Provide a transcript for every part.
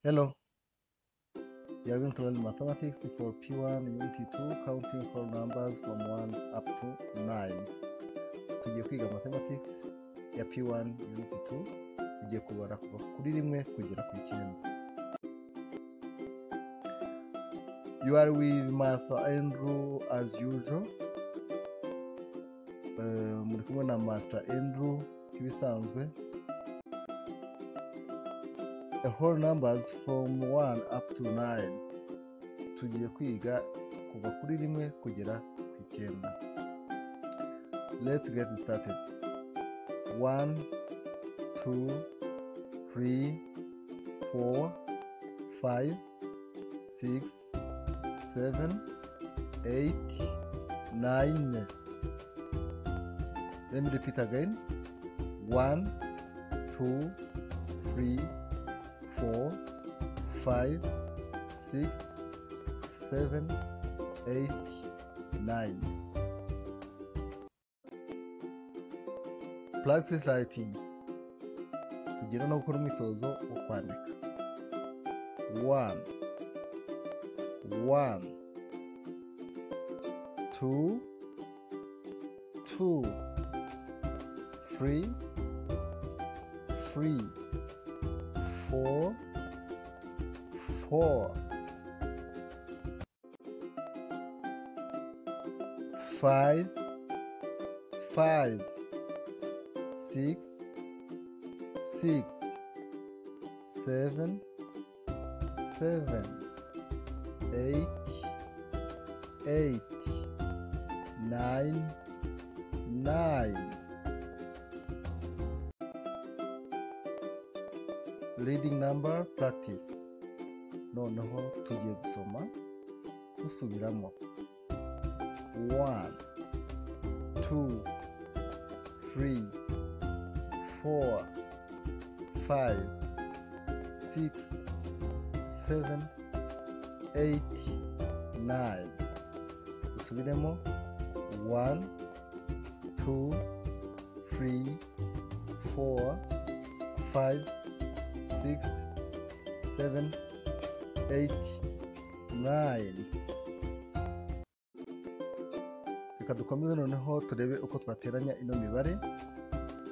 Hello, we are going to learn mathematics for P1 Unit 2, counting whole numbers from 1 up to 9. Tugiye kwiga mathematics ya P1 Unit 2, tugiye kubara kuva kuri rimwe kugera ku 9. You are with Master Andrew as usual. Muri kumwe na Master Andrew kibisanzwe. The whole numbers from 1 up to 9. Tugiye kwiga kuva kuri rimwe kugera ku 9. Let's get started. 1 2 3 4 5 6 7 8 9. Let me repeat again. 1 2 3 4 5 6 7 8 9. Practice writing. Tugera no gukora umwitozo wo kwandika. 1 1 2 2 3 3 4 4 5 5 6 6 7 7 8 8 9 9. Reading number practice. Noneho tugiye gusoma dusubiramo. 1 2 3 4 5 6 7 8 9. Dusubiremo. 1 2 3 4 5 6 7 8 9. Reka dukomeze noneho turebe uko twateranya ino mibare.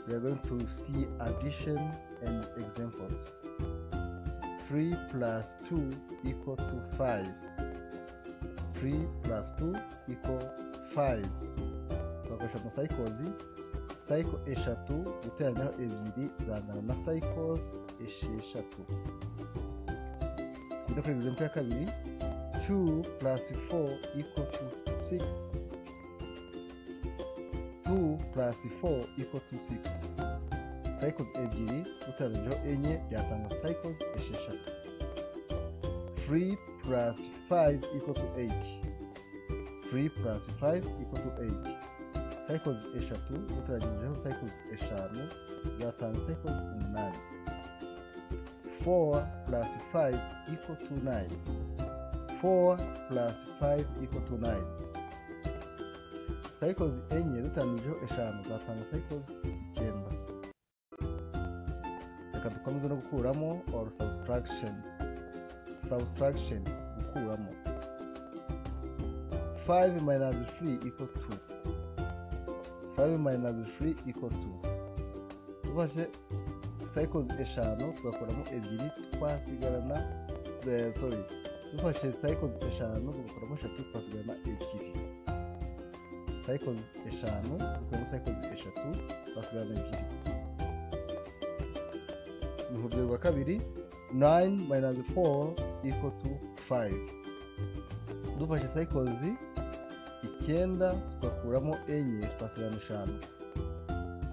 We are going to see addition and examples. 3 plus 2 equal to 5. 3 plus 2 equal 5. Twakoresha ama cycles. Cycle eshatu guteranyaho ebyiri zangana na cycles esheshatu. Tujya kuri example ya kabiri. 2 plus 4 equal to 6. 2 plus 4 equal to 6. Cycles ebyiri guteranyaho enye byatanga cycles esheshatu. 3 plus 5 equal to 8. 3 plus 5 equal to 8. Cycles eshatu guteranyaho cycles eshanu byatanga cycles 8. 4 plus 5 equal to 9. 4 plus 5 equal to 9. Cycles enye dutangijeho eshanu zatanga cycles 9. Reka dukomeze no gukuramo or subtraction. Subtraction gukuramo. 5 minus 3 equal to 5 minus 3 equal to. Tufashe cycles eshanu tugakuramo ebyiri twasigarana dufashe cycles eshanu tugakuramo eshatu twasigarana ebyiri. Cycles eshanu tugakuramo cycles eshatu twasigarana ebyiri. Uburyo bwa kabiri. 9 minus 4 equal to 5. Dufashe cycles 9 tugakuramo enye twasigarana eshanu.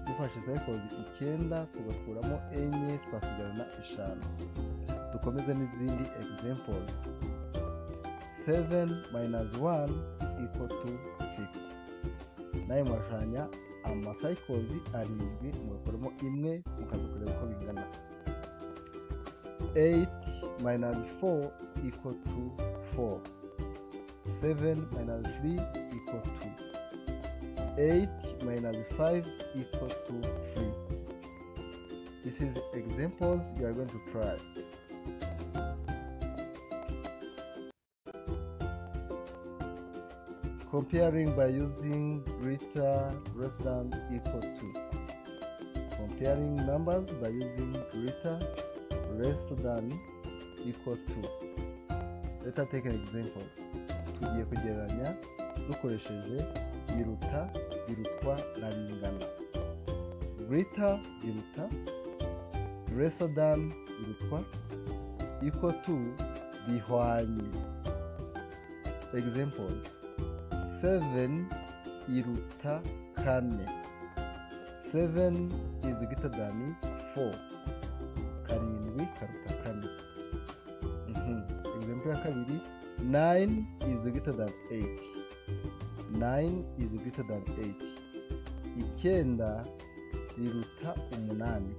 Dufashe cycles 9 tugakuramo enye twasigarana eshanu. Dukomeze n'izindi examples. 7 minus 1 equal to 6. Nayo mwashanya ama cycles arindwi mugakuramo imwe mukadukorera uko bingana. 8 minus 4 equal to 4. 7 minus 3 equal to 8 minus 5 equal to 3. This is examples you are going to try. Comparing by using greater, less than, equal to. Comparing numbers by using greater, less than, equal to. Let us take an examples. Tugiye kugereranya dukoresheje biruta, birutwa na bingana. Greater biruta, lesser than birutwa, equal to bihwanye. Examples: 7 iruta 4. 7 is greater than 4. Karindwi karuta 4. Example ya kabiri: 9 is greater than 8. 9 is greater than 8. Icyenda iruta 8.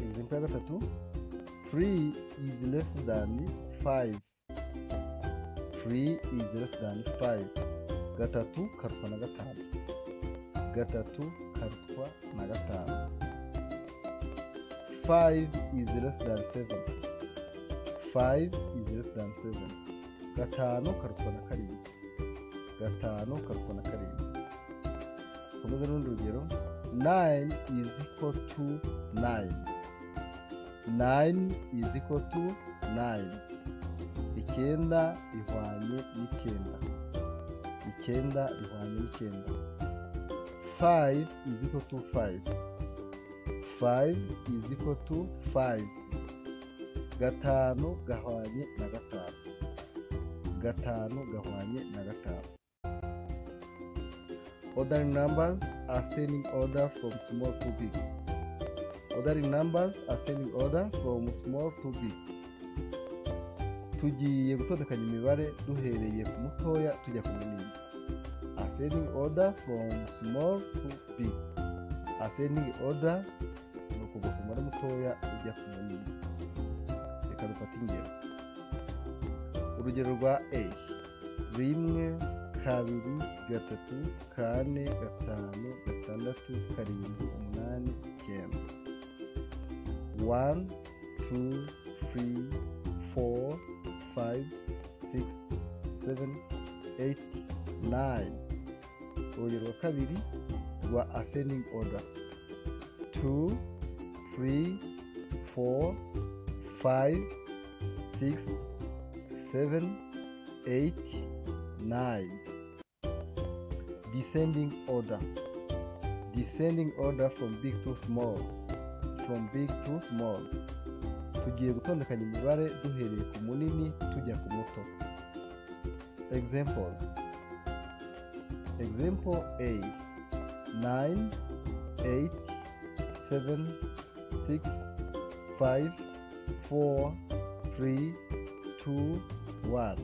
Example ya gatatu: 3 is less than 5. 3 is less than 5. Gatatu karutwa na gatanu. Gatatu karutwa na gatanu. 5 is less than 7. 5 is less than 7. Gatanu karutwa na karindwi. Gatanu karutwa na karindwi. Komeza n'urundi rugero: 9 is equal to 9. 9 is equal to 9. Icyenda ihwanye n'icyenda. Icyenda ihwanye n'icyenda. 5 is equal to 5. 5 is equal to 5. Gatanu gahwanye na gatanu. Gatanu gahwanye na gatanu. Ordering numbers ascending order from small to big. Ordering numbers ascending order from small to big. Tugiye gutondekanya imibare duhereye ku mutoya tujya ku munini. Ascending order from small to big. Ascending order ni ukuva ku mubare mutoya ujya ku munini. Reka dufate ingero. Urugero rwa A: 1, 2, 3, 4, 5, 6, 7, 8, 9, 10. 1, 2, 3, 4, 5, 6, 7, 8, 9. Urugero rwa kabiri rwa ascending order: 2, 3, 4, 5, 6, 7, 8, 9. Descending order. Descending order from big to small. From big to small. Tugiye gutondekanya imibare duhereye ku munini tujya ku muto. Examples. Example A: 9, 8, 7, 6, 5, 4, 3, 2, 1.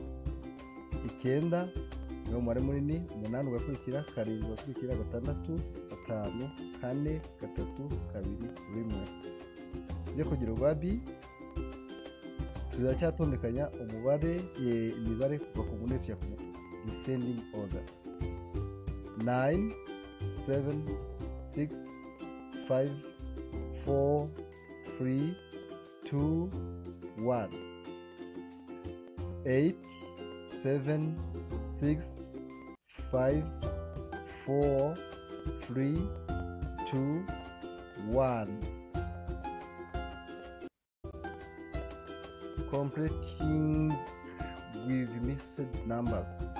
Icyenda ni umubare munini. 8 ugakurikira, 7 ugakurikira, 6, 5, 4, 3, 2, 1. Iyo kugira rwa B, turacyatondekanya imibare kuva ku munini tujya ku muto. Descending order: 9, 7, 6, 5, 4, 3, 2, 1. 8, 7, 6, 5, 4, 3, 2, 1. Completing with missing numbers.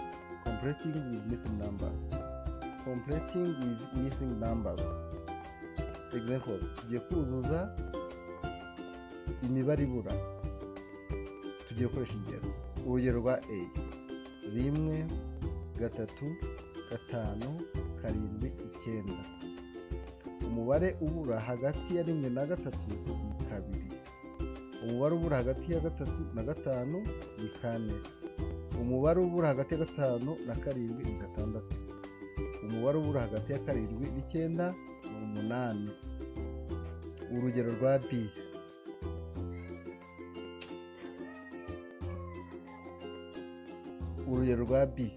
Completing with missing numbers. Completing with missing numbers. Examples: tugiye kuzuza imibare ibura. Tugiye gukoresha ingero. Urugero rwa A: 1, 3, 5, 7, 9. Umubare ubura hagati ya 1 na 3 ni 2. Umubare ubura hagati ya 3 na 5 ni 4. Umubare ubura hagati ya 5 na 7 ni 6. Umubare ubura hagati ya 7 n'9 ni 8. Urugero rwa B: urugero rwa B: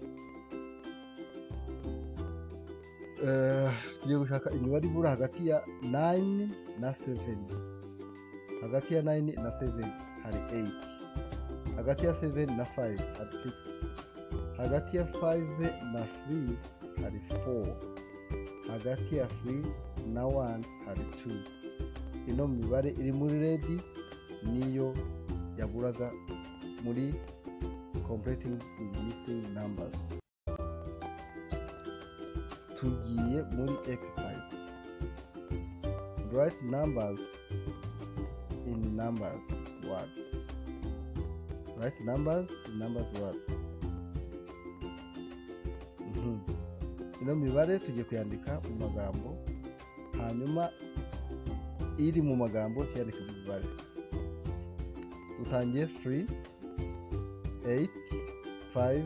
tugiye gushaka imibare ibura hagati ya 9 na 7. Hagati ya 9 na 7 hari 8. Hagati ya 7 na 5 hari 6. hagati ya 5 na 3 hari 4, hagati ya 3 na 1 hari 2. ino mibare iri muri red niyo yaburaga muri completing with missing numbers. Tugiye muri exercise. Write numbers in numbers words. Write numbers in numbers words. ino mibare tugiye kuyandika mu magambo, hanyuma iri mu magambo tuyandika mu mibare. Tutangiye 3 8 5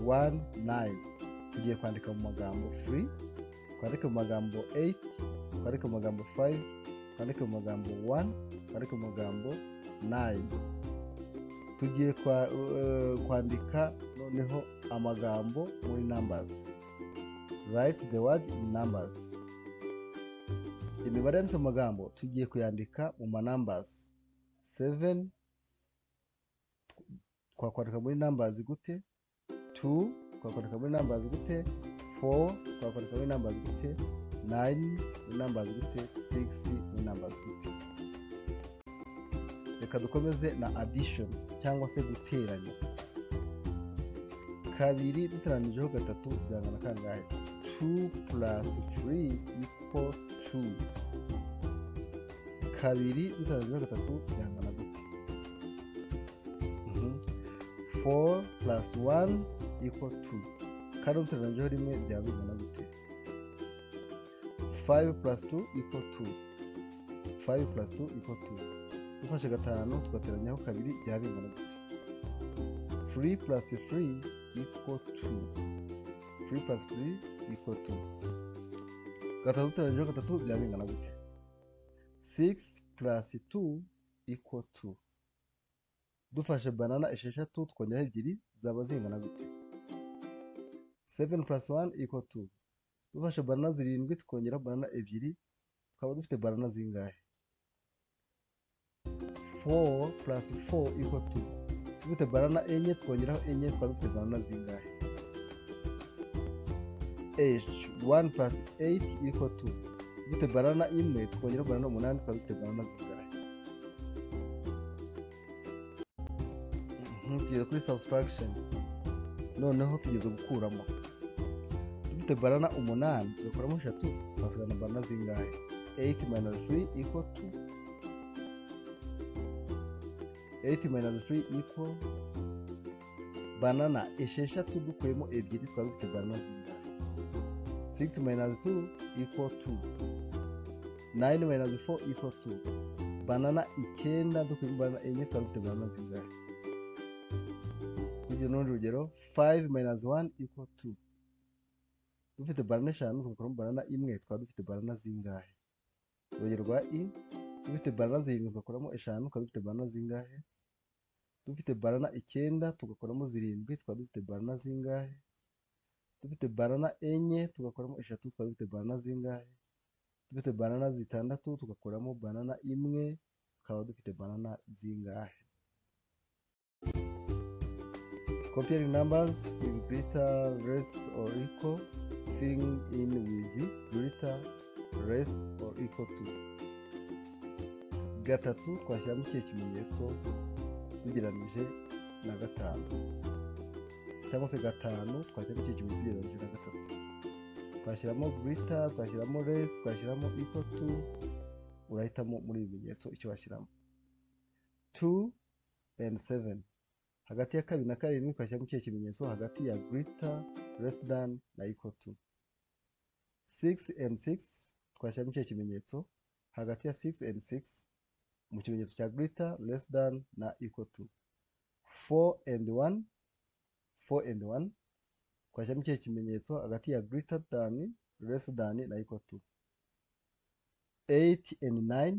1 9. tugiye kwandika mu magambo 3, kwandika mu magambo 8, kwandika mu magambo 5, kwandika mu magambo 1, kwandika mu magambo 9. tugiye kwandika noneho amagambo muri numbers. Write the word in numbers. imibare yanditse mu magambo tugiye kuyandika mu ma numbers. 7 twakwandika muri numbers gute? 2 twakwandika muri numbers gute? 4 twakwandika muri numbers gute? 9 muri numbers gute? 6 muri numbers gute? Reka dukomeze na addition cyangwa se guteranya. kabiri duteranijeho gatatu byangana kangahe? 2 plus 3 equal 2. kabiri duteranijeho gatatu byangana gute? 4 plus 1 equal 2. kandi duteranijeho rimwe byaba bingana gute? 5 plus 2 equal 2. 5 plus 2 equal 2. dufashe gatanu tugateranyaho kabiri byaba bingana gute? 3 plus 3 equal 2. 3 plus 3 equal 2. gatatu duteranyijeho gatatu byaba bingana gute? 6 plus 2 equal 2. dufashe banana esheshatu twongeraho ebyiri zaba zingana gute? 7 plus 1 equal 2. dufashe banana zirindwi tukongeraho banana ebyiri tukaba dufite banana zingahe? 4 plus 4 equal 2. dufite banana enye twongeraho enye tukaba dufite banana zingahe? 1 plus 8 equal 2. dufite banana imwe twongeraho banana 8 tukaba dufite banana zingahe? tugiye kuri subtraction. noneho tugeze gukuramo. dufite banana 8 tugakuramo 3 twasigana banana zingahe? 8 minus 3 equal 2. 8 minus 3 equal banana esheshatu dukuyemo ebyiri twaba dufite banana zingahe? 6 minus 2 equal 2. 9 minus 4 equal 2. banana 9 dukuyemo banana enye twaba dufite banana zingahe? Kujya n'urundi rugero 5 minus 1 equal 2. dufite banana 5 tugakuramo banana imwe twaba dufite banana zingahe? urugero rwa i dufite banana 7 tugakuramo 5 twaba dufite banana zingahe? dufite banana 9 tugakuramo 7 twaba dufite banana zingahe? dufite banana enye tugakuramo 3 twaba dufite banana zingahe? dufite banana 6 tugakuramo banana imwe twaba dufite banana zingahe? Comparing numbers with greater, less or equal, filling in with greater, less or equal to. gatatu twashyiramo ikihe kimenyetso tugereranije na gatanu, cyangwa se gatanu twashyiramo ikihe kimenyetso tugereranije na gatatu? twashyiramo greater, twashyiramo less, twashyiramo equal to. urahitamo muri ibi bimenyetso icyo washyiramo. 2 and 7. hagati ya 2 na 7 twashyiramo ikihe kimenyetso hagati ya greater, less than na equal to? 6 and 6 twashyiramo ikihe kimenyetso hagati ya 6 and 6 mu kimenyetso cya greater, less than na equal to? 4 and 1. 4 and 1 twashyiramo ikihe kimenyetso hagati ya greater than, less than na equal to? 8 and 9.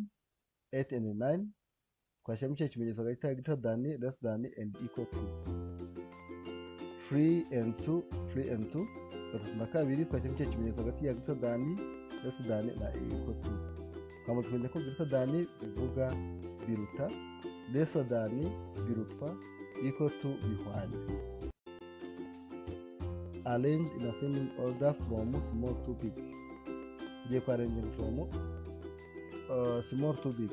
8 and 9 twashyiramo ikihe kimenyetso hagati ya greater than, less than and equal to? 3 and 2. 3 and 2 gatatu na kabiri twashyiramo ikihe kimenyetso hagati ya greater than, less than na equal to? twamaze kumenya ko greater than bivuga biruta, less than birutwa, equal to bihwanye. arrange in ascending order from small to big. Tugiye ku arranging from small to big.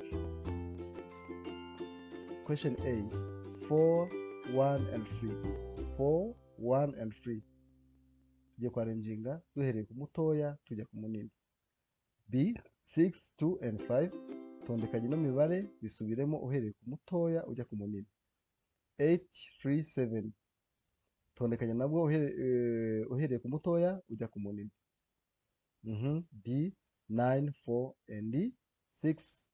Question A, 4, 1 and 3. 4, 1 and 3. Tugiye ku arranginga duhereye ku mutoya tujya ku munini. B, 6, 2 and 5. Tondekanya ino mibare bisubiremo uhereye ku mutoya ujya ku munini. 8, 3, 7. Tondekanya nabwo uhereye ku mutoya ujya ku munini. D, 9, 4 and 6.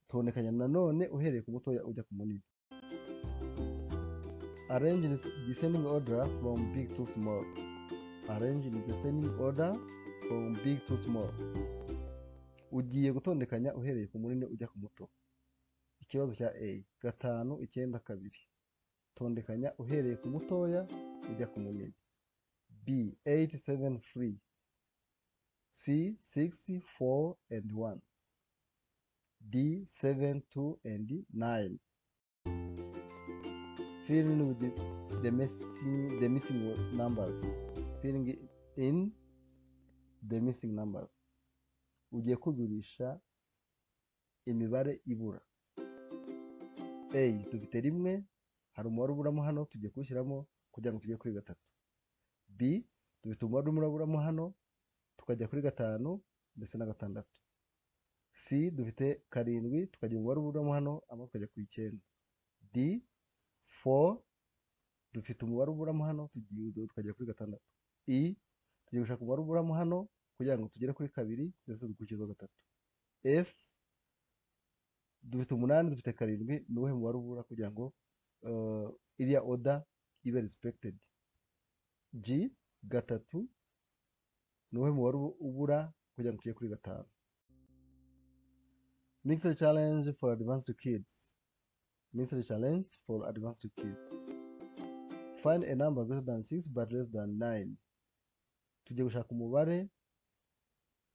Tondekanya nanone uhereye ku mutoya ujya ku munini. Arrange in descending order from big to small. Arrange in descending order from big to small. Ugiye gutondekanya uhereye ku munini ujya ku muto. Ikibazo cya A, 5, 9, 2. Tondekanya uhereye ku mutoya ujya ku munini. B, 8, 7, 3. C, 6, 4 and 1. D, 7, 2 and 9. Fill in with the missing numbers. Filling in the missing numbers. Ugiye kuzurisha imibare ibura. A, dufite rimwe, hari umubare uburamo hano tugiye kuwushyiramo kugira ngo tujye kuri 3. B, dufite umubare uburamo hano tukajya kuri 5 ndetse na 6. C, dufite 7, tukagira umubare uburamo hano ama tukajya ku 9. D, 4, dufite umubare uburamo hano tukajya kuri 6. E, tugiye gushaka umubare uburamo hano kugira ngo tugere kuri 2 ndetse dukurikiza 3. F, dufite 8, dufite 7, nuwe mubare ubura kugira ngo iriya order ibe respected. G, 3, nuwe mubare ubura kugira ngo tujye kuri 5. Mixed challenge for advanced kids. Mixed challenge for advanced kids. Find a number greater than 6 but less than 9. Tugiye gushaka umubare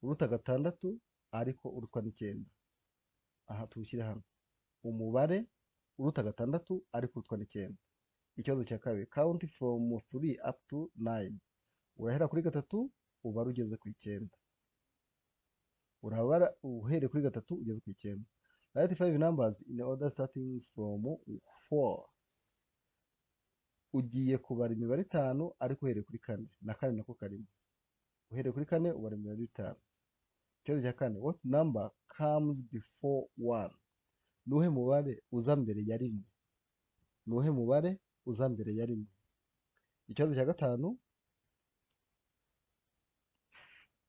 uruta 6 ariko urutwa n'9. Aha tuwushyire hano. Umubare uruta 6 ariko urutwa n'9. Ikibazo cya kabiri, count from 3 up to 9. Urahera kuri 3 ubara ugeze ku 9. Urabara uhereye kuri 3 ugeze ku 9. Write 5 numbers in order starting from 4. Ugiye kubara imibare 5 ariko uhereye kuri 4. Na 4 nako karimo. Uhereye kuri 4 ubara imibare 5. Ikibazo cya 4, what number comes before 1? Nuhe mubare uza mbere ya 1? Nuhe mubare uza mbere ya 1? Ikibazo cya 5,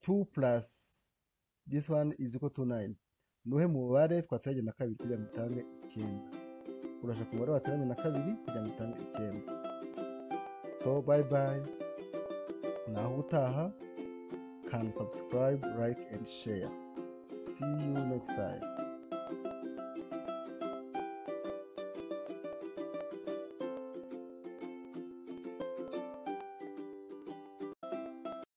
2 plus this one is equal to 9. Nuhe mubare twateranye na 2 kugira ngo utange 9. Urashaka umubare wateranye na 2 kugira ngo utange 9. So bye bye. Naho utaha, can subscribe, like and share. See you next time.